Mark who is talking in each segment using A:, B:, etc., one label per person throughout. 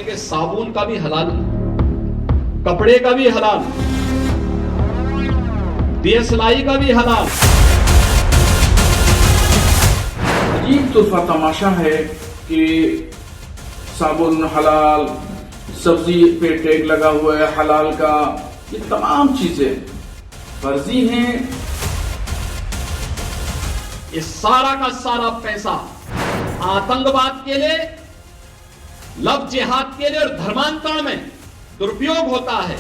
A: कि साबुन का भी हलाल, कपड़े का भी हलाल, देसलाई का भी हलाल।
B: अजीब तो तमाशा है कि साबुन हलाल, सब्जी पे टैग लगा हुआ है हलाल का, ये तमाम चीजें फर्जी हैं।
A: ये सारा का सारा पैसा आतंकवाद के लिए, लव जिहाद के लिए और धर्मांतरण में दुरुपयोग होता है।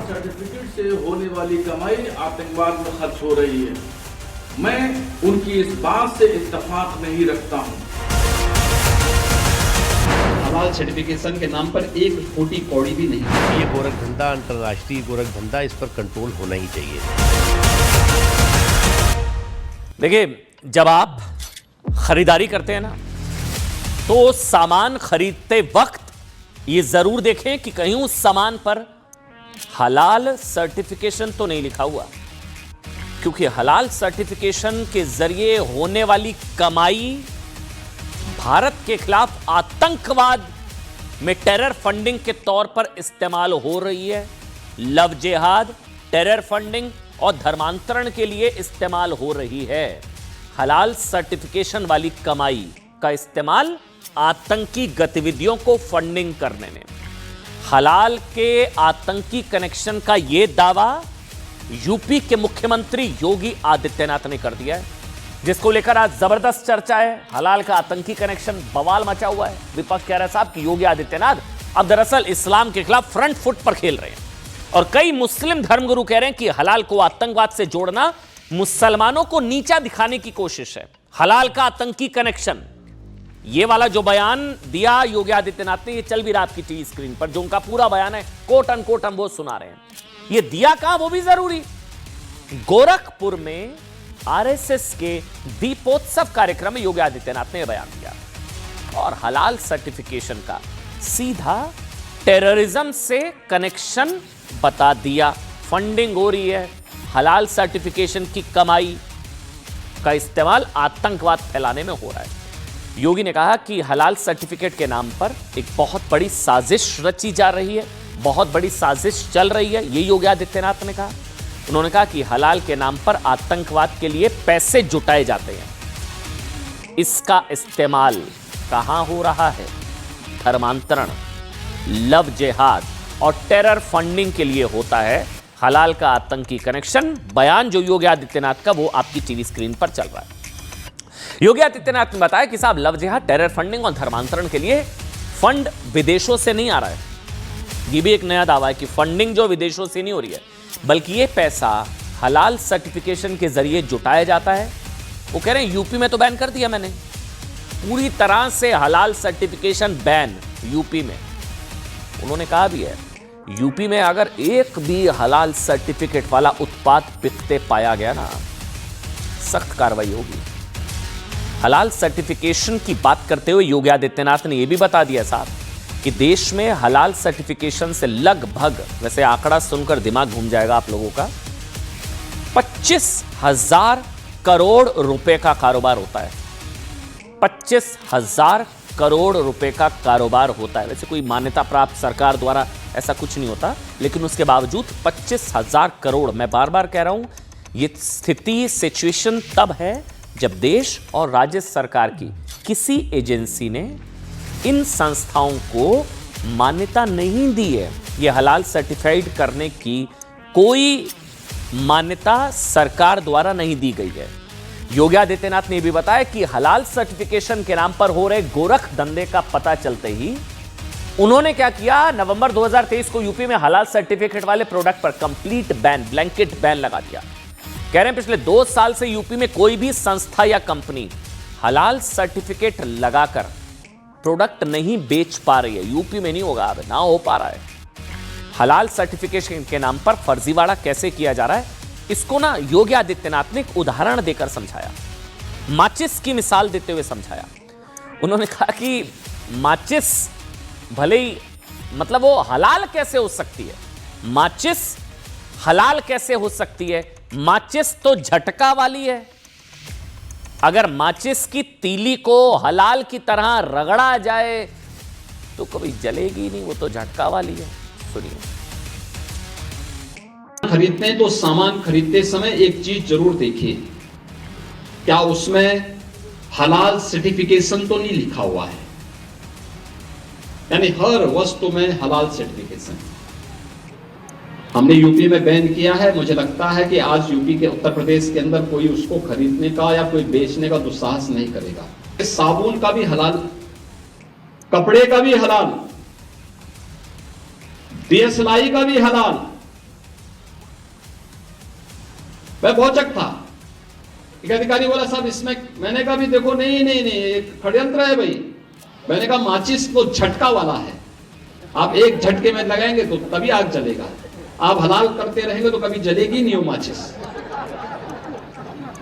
B: सर्टिफिकेट से होने वाली कमाई आतंकवाद में खर्च हो रही है। मैं उनकी इस बात से इत्तेफाक नहीं रखता हूं।
A: हलाल सर्टिफिकेशन के नाम पर एक खोटी कौड़ी भी नहीं।
C: ये गोरख धंधा, अंतर्राष्ट्रीय गोरख धंधा, इस पर कंट्रोल होना ही चाहिए।
D: देखिए, जब आप खरीदारी करते हैं ना, तो सामान खरीदते वक्त ये जरूर देखें कि कहीं उस सामान पर हलाल सर्टिफिकेशन तो नहीं लिखा हुआ, क्योंकि हलाल सर्टिफिकेशन के जरिए होने वाली कमाई भारत के खिलाफ आतंकवाद में टेरर फंडिंग के तौर पर इस्तेमाल हो रही है। लव जिहाद, टेरर फंडिंग और धर्मांतरण के लिए इस्तेमाल हो रही है। हलाल सर्टिफिकेशन वाली कमाई का इस्तेमाल आतंकी गतिविधियों को फंडिंग करने में। हलाल के आतंकी कनेक्शन का यह दावा यूपी के मुख्यमंत्री योगी आदित्यनाथ ने कर दिया है, जिसको लेकर आज जबरदस्त चर्चा है। हलाल का आतंकी कनेक्शन बवाल मचा हुआ है। विपक्ष कह रहा है साहब कि योगी आदित्यनाथ अब दरअसल इस्लाम के खिलाफ फ्रंट फुट पर खेल रहे हैं, और कई मुस्लिम धर्मगुरु कह रहे हैं कि हलाल को आतंकवाद से जोड़ना मुसलमानों को नीचा दिखाने की कोशिश है। हलाल का आतंकी कनेक्शन, ये वाला जो बयान दिया योगी आदित्यनाथ ने, ये चल भी रहा आपकी टीवी स्क्रीन पर, जो उनका पूरा बयान है कोट अनकोट हम वो सुना रहे हैं। ये दिया कहां वो भी जरूरी, गोरखपुर में आरएसएस के दीपोत्सव कार्यक्रम में योगी आदित्यनाथ ने बयान दिया, और हलाल सर्टिफिकेशन का सीधा टेररिज्म से कनेक्शन बता दिया। फंडिंग हो रही है, हलाल सर्टिफिकेशन की कमाई का इस्तेमाल आतंकवाद फैलाने में हो रहा है। योगी ने कहा कि हलाल सर्टिफिकेट के नाम पर एक बहुत बड़ी साजिश रची जा रही है, बहुत बड़ी साजिश चल रही है, ये योगी आदित्यनाथ ने कहा। उन्होंने कहा कि हलाल के नाम पर आतंकवाद के लिए पैसे जुटाए जाते हैं। इसका इस्तेमाल कहां हो रहा है? धर्मांतरण, लव जिहाद और टेरर फंडिंग के लिए होता है हलाल का आतंकी कनेक्शन। बयान जो योगी आदित्यनाथ का वो आपकी टीवी स्क्रीन पर चल रहा है। योगी आदित्यनाथ ने बताया कि साहब लव जिहाद, टेरर फंडिंग और धर्मांतरण के लिए फंड विदेशों से नहीं आ रहा है। ये भी एक नया दावा है कि फंडिंग जो विदेशों से नहीं हो रही है, बल्कि ये पैसा हलाल सर्टिफिकेशन के जरिए जुटाया जाता है। वो कह रहे हैं यूपी में तो बैन कर दिया मैंने, पूरी तरह से हलाल सर्टिफिकेशन बैन यूपी में। उन्होंने कहा भी है यूपी में अगर एक भी हलाल सर्टिफिकेट वाला उत्पाद बिकते पाया गया ना, सख्त कार्रवाई होगी। हलाल सर्टिफिकेशन की बात करते हुए योगी आदित्यनाथ ने यह भी बता दिया साहब कि देश में हलाल सर्टिफिकेशन से लगभग, वैसे आंकड़ा सुनकर दिमाग घूम जाएगा आप लोगों का, 25,000 करोड़ रुपए का कारोबार होता है। 25,000 करोड़ रुपए का कारोबार होता है। वैसे कोई मान्यता प्राप्त सरकार द्वारा ऐसा कुछ नहीं होता, लेकिन उसके बावजूद 25,000 करोड़, मैं बार बार कह रहा हूं, ये स्थिति, सिचुएशन तब है जब देश और राज्य सरकार की किसी एजेंसी ने इन संस्थाओं को मान्यता नहीं दी है। यह हलाल सर्टिफाइड करने की कोई मान्यता सरकार द्वारा नहीं दी गई है। योगी आदित्यनाथ ने भी बताया कि हलाल सर्टिफिकेशन के नाम पर हो रहे गोरख धंधे का पता चलते ही उन्होंने क्या किया, नवंबर 2023 को यूपी में हलाल सर्टिफिकेट वाले प्रोडक्ट पर कंप्लीट बैन, ब्लैंकेट बैन लगा दिया। कह रहे हैं पिछले 2 साल से यूपी में कोई भी संस्था या कंपनी हलाल सर्टिफिकेट लगाकर प्रोडक्ट नहीं बेच पा रही है। यूपी में नहीं होगा, अब ना हो पा रहा है। हलाल सर्टिफिकेशन के नाम पर फर्जीवाड़ा कैसे किया जा रहा है, इसको ना योगी आदित्यनाथ ने एक उदाहरण देकर समझाया, माचिस की मिसाल देते हुए समझाया। उन्होंने कहा कि माचिस भले ही, मतलब वो हलाल कैसे हो सकती है, माचिस हलाल कैसे हो सकती है? माचिस तो झटका वाली है, अगर माचिस की तीली को हलाल की तरह रगड़ा जाए तो कभी जलेगी नहीं, वो तो झटका वाली है। सुनिए।
A: खरीदते हैं तो सामान खरीदते समय एक चीज जरूर देखिए, क्या उसमें हलाल सर्टिफिकेशन तो नहीं लिखा हुआ है। यानी हर वस्तु में हलाल सर्टिफिकेशन। हमने यूपी में बैन किया है, मुझे लगता है कि आज यूपी के उत्तर प्रदेश के अंदर कोई उसको खरीदने का या कोई बेचने का दुस्साहस नहीं करेगा। साबुन का भी हलाल, कपड़े का भी हलाल, दिया सिलाई का भी हलाल। मैं भौचक था, एक अधिकारी बोला साहब इसमें, मैंने कहा भी देखो नहीं नहीं नहीं एक षड्यंत्र है भाई। मैंने कहा माचिस तो झटका वाला है, आप एक झटके में लगाएंगे तो तभी आग जलेगा, आप हलाल करते रहेंगे तो कभी जलेगी नहीं वो माचिस।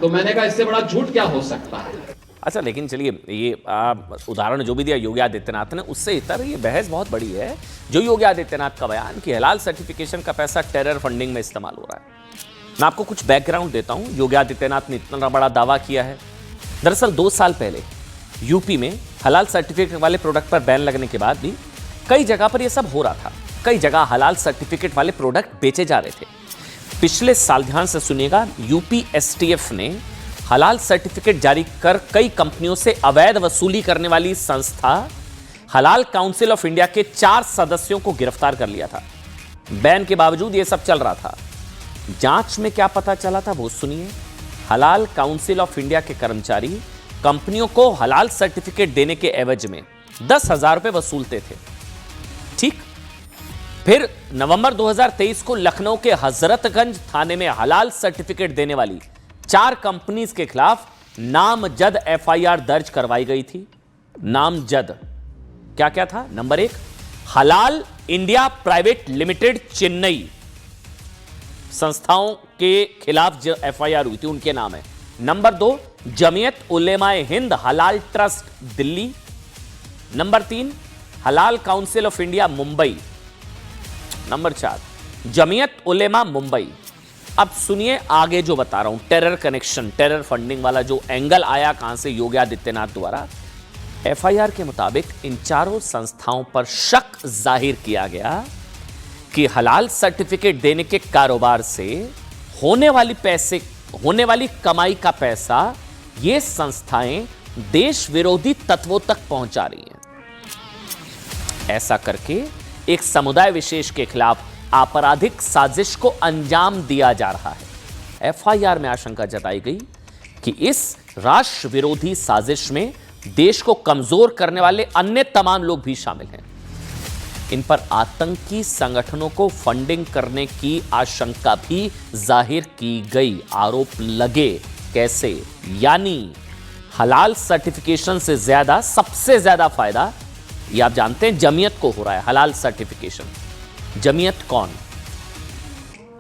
A: तो मैंने कहा इससे बड़ा झूठ क्या हो सकता है।
D: अच्छा, लेकिन चलिए ये उदाहरण जो भी दिया योगी आदित्यनाथ ने, उससे इतर ये बहस बहुत बड़ी है जो योगी आदित्यनाथ का बयान कि हलाल सर्टिफिकेशन का पैसा टेरर फंडिंग में इस्तेमाल हो रहा है। मैं आपको कुछ बैकग्राउंड देता हूं। योगी आदित्यनाथ ने इतना बड़ा दावा किया है। दरअसल 2 साल पहले यूपी में हलाल सर्टिफिकेट वाले प्रोडक्ट पर बैन लगने के बाद भी कई जगह पर यह सब हो रहा था। कई जगह हलाल सर्टिफिकेट वाले प्रोडक्ट बेचे जा रहे थे। पिछले साल, ध्यान से सुनिएगा, यूपी एसटीएफ ने हलाल सर्टिफिकेट जारी कर कई कंपनियों से अवैध वसूली करने वाली संस्था हलाल काउंसिल ऑफ इंडिया के 4 सदस्यों को गिरफ्तार कर लिया था। बैन के बावजूद यह सब चल रहा था। जांच में क्या पता चला था वो सुनिए। हलाल काउंसिल ऑफ इंडिया के कर्मचारी कंपनियों को हलाल सर्टिफिकेट देने के एवज में 10,000 रुपए वसूलते थे। ठीक, फिर नवंबर 2023 को लखनऊ के हजरतगंज थाने में हलाल सर्टिफिकेट देने वाली 4 कंपनीज के खिलाफ नामजद एफआईआर दर्ज करवाई गई थी। नामजद क्या क्या था? नंबर 1, हलाल इंडिया प्राइवेट लिमिटेड चेन्नई, संस्थाओं के खिलाफ जो एफआईआर हुई थी उनके नाम है। नंबर 2, जमीयत उलेमाए हिंद हलाल trust Delhi. Number 3, Halal Council of India Mumbai. Number 4, Jamiat Ulema Mumbai. अब सुनिए आगे जो बता रहा हूं, टेरर कनेक्शन, टेरर फंडिंग वाला जो एंगल आया कहां से योगी आदित्यनाथ द्वारा। एफआईआर के मुताबिक इन चारों संस्थाओं पर शक जाहिर किया गया कि हलाल सर्टिफिकेट देने के कारोबार से होने वाली कमाई का पैसा ये संस्थाएं देश विरोधी तत्वों तक पहुंचा रही हैं। ऐसा करके एक समुदाय विशेष के खिलाफ आपराधिक साजिश को अंजाम दिया जा रहा है। एफआईआर में आशंका जताई गई कि इस राष्ट्र विरोधी साजिश में देश को कमजोर करने वाले अन्य तमाम लोग भी शामिल हैं। इन पर आतंकी संगठनों को फंडिंग करने की आशंका भी जाहिर की गई। आरोप लगे कैसे? यानी हलाल सर्टिफिकेशन से ज्यादा, सबसे ज्यादा फायदा, ये आप जानते हैं, जमीयत को हो रहा है। हलाल सर्टिफिकेशन, जमीयत कौन?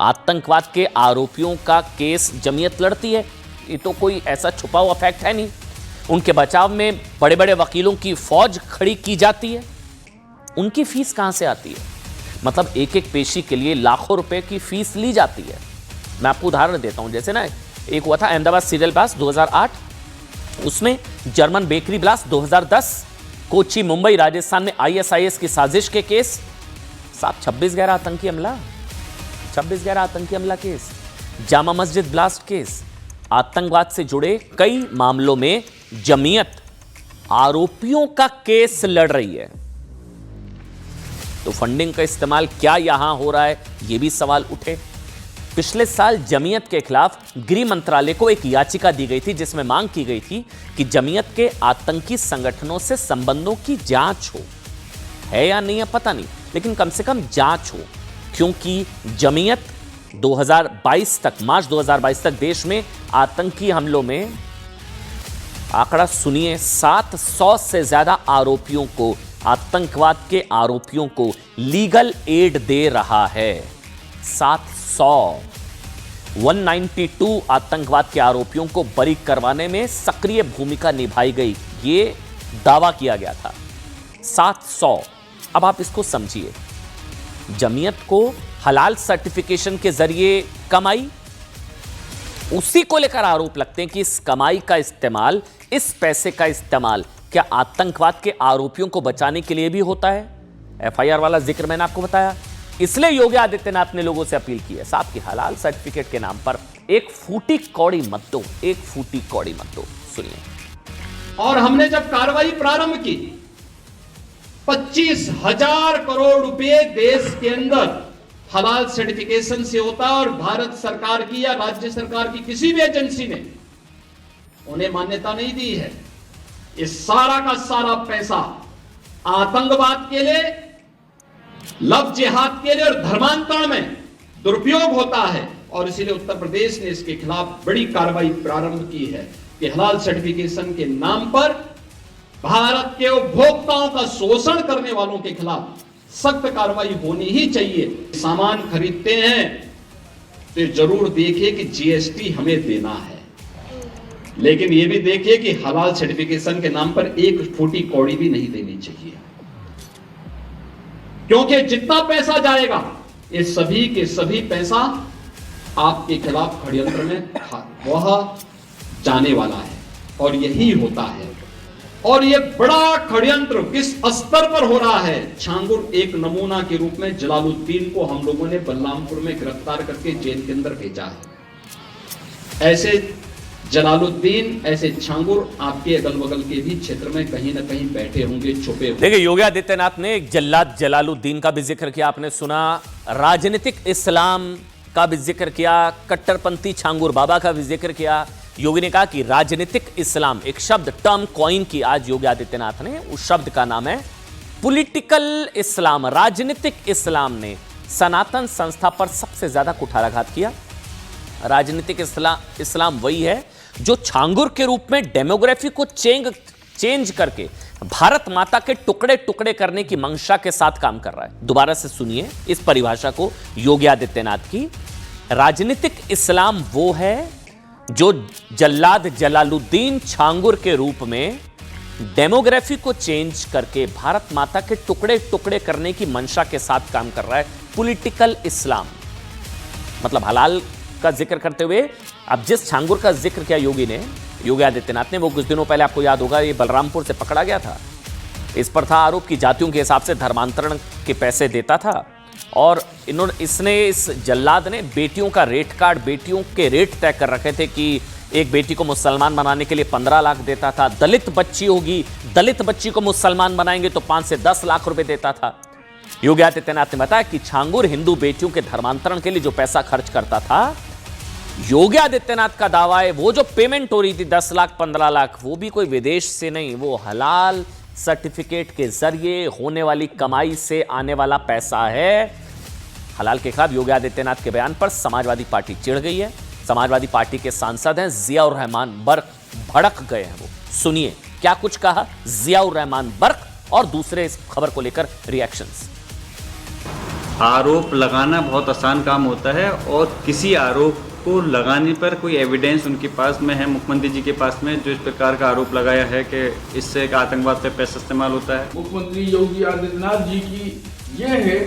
D: आतंकवाद के आरोपियों का केस जमीयत लड़ती है। ये तो कोई ऐसा छुपा हुआ फैक्ट है नहीं। उनके बचाव में बड़े बड़े वकीलों की फौज खड़ी की जाती है। उनकी फीस कहां से आती है? मतलब एक एक पेशी के लिए लाखों रुपए की फीस ली जाती है। मैं आपको उदाहरण देता हूं। जैसे ना, एक हुआ था अहमदाबाद सीरियल ब्लास्ट 2008, उसमें German bakery blast 2010, Kochi Mumbai Rajasthan में आईएसआईएस की साजिश के केस, साहब 26 गैर आतंकी हमला, 26 गैर आतंकी हमला case, Jama Masjid blast case. आतंकवाद से जुड़े कई मामलों में जमीयत आरोपियों का केस लड़ रही है। तो फंडिंग का इस्तेमाल क्या यहां हो रहा है, यह भी सवाल उठे। पिछले साल जमीयत के खिलाफ गृह मंत्रालय को एक याचिका दी गई थी जिसमें मांग की गई थी कि जमीयत के आतंकी संगठनों से संबंधों की जांच हो। है या नहीं है पता नहीं, लेकिन कम से कम जांच हो, क्योंकि जमीयत 2022 तक, मार्च 2022 तक देश में आतंकी हमलों में, आंकड़ा सुनिए, 700 से ज्यादा आरोपियों को, आतंकवाद के आरोपियों को लीगल एड दे रहा है। 700, 192 आतंकवाद के आरोपियों को बरी करवाने में सक्रिय भूमिका निभाई गई, ये दावा किया गया था। 700। अब आप इसको समझिए, जमीयत को हलाल सर्टिफिकेशन के जरिए कमाई, उसी को लेकर आरोप लगते हैं कि इस कमाई का इस्तेमाल, इस पैसे का इस्तेमाल क्या आतंकवाद के आरोपियों को बचाने के लिए भी होता है? एफआईआर वाला जिक्र मैंने आपको बताया। इसलिए योगी आदित्यनाथ ने लोगों से अपील की है, साहब की हलाल सर्टिफिकेट के नाम पर एक फूटी कौड़ी मत दो, एक फूटी कौड़ी मत दो। सुनिए।
A: और हमने जब कार्रवाई प्रारंभ की, 25,000 करोड़ रुपए देश के अंदर हलाल सर्टिफिकेशन से होता है और भारत सरकार की या राज्य सरकार की किसी भी एजेंसी ने उन्हें मान्यता नहीं दी है। इस सारा का सारा पैसा आतंकवाद के लिए, लव जिहाद के लिए और धर्मांतरण में दुरुपयोग होता है और इसीलिए उत्तर प्रदेश ने इसके खिलाफ बड़ी कार्रवाई प्रारंभ की है कि हलाल सर्टिफिकेशन के नाम पर भारत के उपभोक्ताओं का शोषण करने वालों के खिलाफ सख्त कार्रवाई होनी ही चाहिए। सामान खरीदते हैं तो जरूर देखिए कि जीएसटी हमें देना है, लेकिन यह भी देखिए कि हलाल सर्टिफिकेशन के नाम पर एक फूटी कौड़ी भी नहीं देनी चाहिए, क्योंकि जितना पैसा जाएगा ये सभी के सभी पैसा आपके खिलाफ षड्यंत्र में वह जाने वाला है और यही होता है। और ये बड़ा षड्यंत्र किस स्तर पर हो रहा है? छांगुर एक नमूना के रूप में जलालुद्दीन को हम लोगों ने बलरामपुर में गिरफ्तार करके जेल के अंदर भेजा है। ऐसे जलालुद्दीन, ऐसे छांगुर आपके अगल बगल के भी क्षेत्र में कहीं ना कहीं बैठे होंगे, छुपे होंगे।
D: देखिए, योगी आदित्यनाथ ने एक जल्लाद जलालुद्दीन का भी जिक्र किया, आपने सुना। राजनीतिक इस्लाम का भी जिक्र किया, कट्टरपंथी छांगुर बाबा का भी जिक्र किया। योगी ने कहा कि राजनीतिक इस्लाम, एक शब्द, टर्म कॉइन की आज योगी आदित्यनाथ ने, उस शब्द का नाम है पॉलिटिकल इस्लाम। राजनीतिक इस्लाम ने सनातन संस्था पर सबसे ज्यादा कुठाराघात किया। राजनीतिक इस्लाम वही है जो छांगुर के रूप में डेमोग्राफी को चेंज करके भारत माता के टुकड़े टुकड़े करने की मंशा के साथ काम कर रहा है। दोबारा से सुनिए इस परिभाषा को योगी आदित्यनाथ की। राजनीतिक इस्लाम वो है जो जल्लाद जलालुद्दीन छांगुर के रूप में डेमोग्राफी को चेंज करके भारत माता के टुकड़े टुकड़े करने की मंशा के साथ काम कर रहा है। पॉलिटिकल इस्लाम मतलब हलाल का जिक्र करते हुए अब जिस छांगुर का जिक्र किया योगी आदित्यनाथ ने, वो कुछ दिनों पहले आपको याद होगा ये बलरामपुर से पकड़ा गया था। इस पर था आरोप कि जातियों के हिसाब से धर्मांतरण के पैसे देता था और इस जल्लाद ने बेटियों का रेट कार्ड, बेटियों के रेट तय कर रखे थे कि एक बेटी को मुसलमान बनाने के लिए 15 लाख देता था। दलित बच्ची होगी, दलित बच्ची को मुसलमान बनाएंगे तो 5 से 10 लाख रुपए देता था। योगी आदित्यनाथ ने बताया कि छांगुर हिंदू बेटियों के धर्मांतरण के लिए जो पैसा खर्च करता था, योगी आदित्यनाथ का दावा है वो जो पेमेंट हो रही थी 10 लाख 15 लाख, वो भी कोई विदेश से नहीं, वो हलाल सर्टिफिकेट के जरिए होने वाली कमाई से आने वाला पैसा है। हलाल के खिलाफ योगी आदित्यनाथ के बयान पर समाजवादी पार्टी चिढ़ गई है। समाजवादी पार्टी के सांसद हैं जियाउर रहमान बर्क, भड़क गए हैं। वो सुनिए क्या कुछ कहा जियाउर रहमान बर्क और दूसरे इस खबर को लेकर रिएक्शंस।
E: आरोप लगाना बहुत आसान काम होता है और किसी आरोप को लगाने पर कोई एविडेंस उनके पास में है, मुख्यमंत्री जी के पास में, जो इस प्रकार का आरोप लगाया है कि इससे एक आतंकवाद पे पैसा इस्तेमाल होता है।
B: मुख्यमंत्री योगी आदित्यनाथ जी की यह है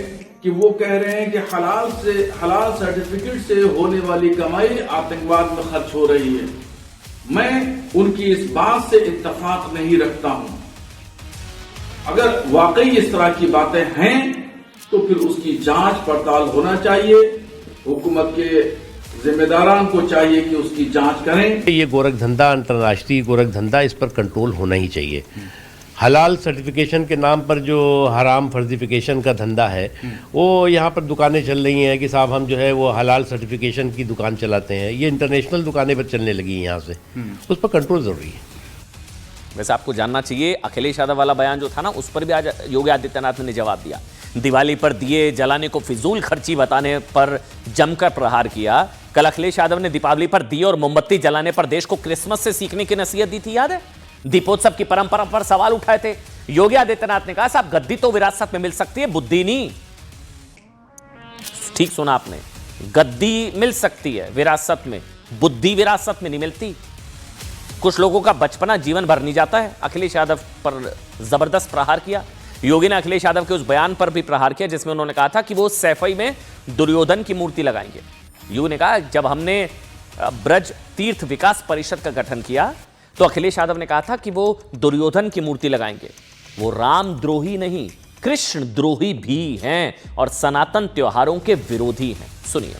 B: कि वो कह रहे हैं कि हलाल सर्टिफिकेट से होने वाली कमाई आतंकवाद में खर्च हो रही है। मैं उनकी इस बात से इत्तेफाक नहीं रखता हूं। अगर वाकई इस तरह की बातें हैं तो फिर उसकी जांच पड़ताल होना चाहिए। हुकूमत के जिम्मेदारान को चाहिए कि उसकी जांच करें।
C: ये गोरख धंधा, अंतर्राष्ट्रीय गोरख धंधा, इस पर कंट्रोल होना ही चाहिए। हलाल सर्टिफिकेशन के नाम पर जो हराम फर्जिफिकेशन का धंधा है, वो यहाँ पर दुकानें चल रही हैं कि साहब हम जो है वो हलाल सर्टिफिकेशन की दुकान चलाते हैं। ये इंटरनेशनल दुकानें पर चलने लगी हैं यहाँ से, उस पर कंट्रोल ज़रूरी है।
D: वैसे आपको जानना चाहिए अखिलेश यादव वाला बयान जो था ना, उस पर भी आज योगी आदित्यनाथ ने जवाब दिया। दिवाली पर दिए जलाने को फिजूल खर्ची बताने पर जमकर प्रहार किया। कल अखिलेश यादव ने दीपावली पर दिए और मोमबत्ती जलाने पर देश को क्रिसमस से सीखने की नसीहत दी थी, याद है? दीपोत्सव की परंपरा पर सवाल उठाए थे। योगी आदित्यनाथ ने कहा साहब गद्दी तो विरासत में मिल सकती है, बुद्धि नहीं। ठीक सुना आपने, गद्दी मिल सकती है विरासत में, बुद्धि विरासत में नहीं मिलती। कुछ लोगों का बचपना जीवन भर नहीं जाता है। अखिलेश यादव पर जबरदस्त प्रहार किया। योगी ने अखिलेश यादव के उस बयान पर भी प्रहार किया जिसमें उन्होंने कहा था कि वो सैफई में दुर्योधन की मूर्ति लगाएंगे। योगी ने कहा जब हमने ब्रज तीर्थ विकास परिषद का गठन किया तो अखिलेश यादव ने कहा था कि वो दुर्योधन की मूर्ति लगाएंगे। वो राम द्रोही नहीं, कृष्ण द्रोही भी हैं और सनातन त्योहारों के विरोधी हैं। सुनिए।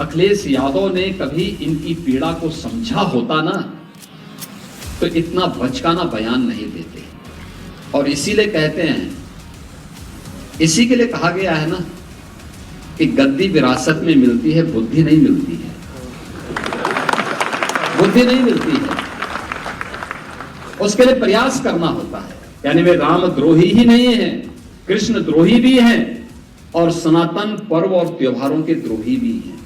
A: अखिलेश यादव ने कभी इनकी पीड़ा को समझा होता ना तो इतना भचकाना बयान नहीं देते। और इसीलिए कहते हैं, इसी के लिए कहा गया है ना कि गद्दी विरासत में मिलती है, बुद्धि नहीं मिलती है। बुद्धि नहीं मिलती है, उसके लिए प्रयास करना होता है। यानी वे राम द्रोही ही नहीं है, कृष्ण द्रोही भी हैं और सनातन पर्व और त्योहारों के द्रोही भी हैं।